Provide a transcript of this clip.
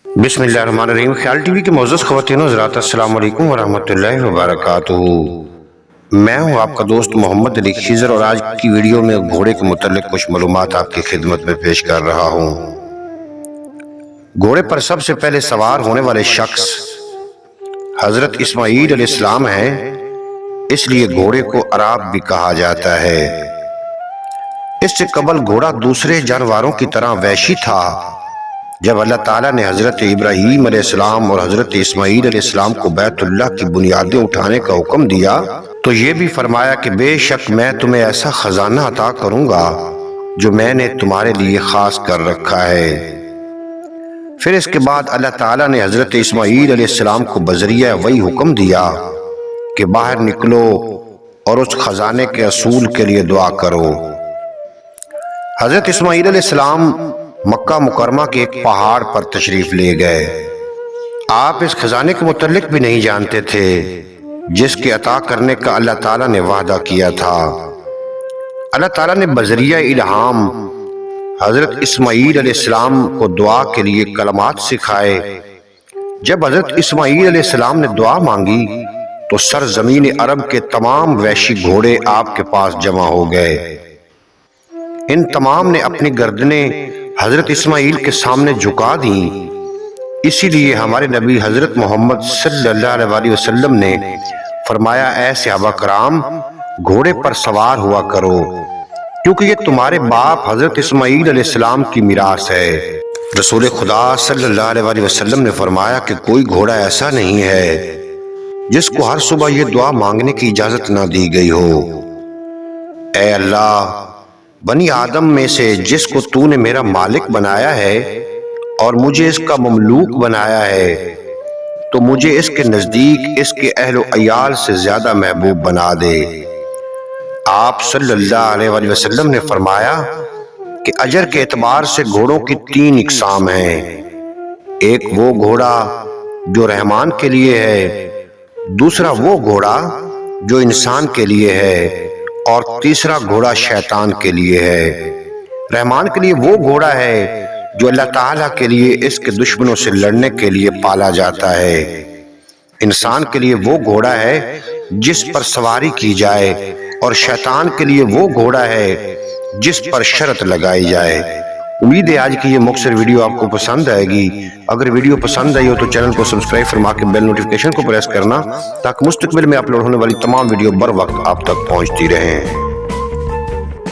बिस्मिल्लाहिर्रहमानिर्रहीम। ख्याल टीवी के मौजूद ख़वातीन हज़रात, अस्सलाम वालेकुम वरहमतुल्लाहि वबरकातुहू। मैं हूं आपका दोस्त मोहम्मद अली खिज़र और आज की वीडियो में घोड़े के मुतालिक कुछ मालूमात आपकी खिदमत में पेश कर रहा हूं। घोड़े पर सबसे पहले सवार होने वाले शख्स हज़रत इस्माईल अलैहिस्सलाम हैं, इसलिए घोड़े को अराब भी कहा जाता है। इससे कबल घोड़ा दूसरे जानवरों की तरह वहशी था। जब अल्लाह ताला ने हज़रत इब्राहीम अलैहिस्सलाम और हज़रत इस्माईल अलैहिस्सलाम को बैतुल्लाह की बुनियादें उठाने का हुक्म दिया तो ये भी फरमाया कि बेशक मैं तुम्हें ऐसा खजाना अता करूंगा जो मैंने तुम्हारे लिए खास कर रखा है। फिर इसके बाद अल्लाह ताला ने हज़रत इस्माईल अलैहिस्सलाम को बज़रिया वही हुक्म दिया कि बाहर निकलो और उस खजाने के असूल के लिए दुआ करो। हज़रत इस्माईल अलैहिस्सलाम मक्का मुकरमा के एक पहाड़ पर तशरीफ ले गए। आप इस खजाने के मुतल्लिक भी नहीं जानते थे जिसके अता करने का अल्लाह ताला ने वादा किया था। अल्लाह ताला ने बज़रिया इल्हाम हज़रत इस्माईल अलैहिस्सलाम को दुआ के लिए कलमात सिखाए। जब हज़रत इस्माईल अलैहिस्सलाम ने दुआ मांगी तो सरज़मीन अरब के तमाम वहशी घोड़े आपके पास जमा हो गए। इन तमाम ने अपनी गर्दनें हज़रत इस्माईल के सामने झुका दी। इसीलिए हमारे नबी हज़रत मोहम्मद सल्लल्लाहु अलैहि वसल्लम ने फरमाया, ऐ सहाबा कराम, घोड़े पर सवार हुआ करो क्योंकि ये तुम्हारे बाप हज़रत इस्माईल अलैहिस्सलाम की मिरास है। रसूल खुदा सल्लल्लाहु अलैहि वसल्लम ने फरमाया कि कोई घोड़ा ऐसा नहीं है जिसको हर सुबह ये दुआ मांगने की इजाज़त ना दी गई हो, ऐ अल्लाह, बनी आदम में से जिसको तूने मेरा मालिक बनाया है और मुझे इसका ममलूक बनाया है, तो मुझे इसके नज़दीक इसके अहलो अयाल से ज़्यादा महबूब बना दे। आप सल्लल्लाहु अलैहि वसल्लम ने फरमाया कि अजर के एतबार से घोड़ों की 3 इकसाम हैं। एक वो घोड़ा जो रहमान के लिए है, दूसरा वो घोड़ा जो इंसान के लिए है और तीसरा घोड़ा शैतान के लिए है। रहमान के लिए वो घोड़ा है जो अल्लाह ताला के लिए इसके दुश्मनों से लड़ने के लिए पाला जाता है। इंसान के लिए वो घोड़ा है जिस पर सवारी की जाए और शैतान के लिए वो घोड़ा है जिस पर शर्त लगाई जाए। उम्मीद है आज की ये मुख्तसर वीडियो आपको पसंद आएगी। अगर वीडियो पसंद आई हो तो चैनल को सब्सक्राइब फरमा के बेल नोटिफिकेशन को प्रेस करना ताकि मुस्तकबिल में अपलोड होने वाली तमाम वीडियो बर वक्त आप तक पहुंचती रहें।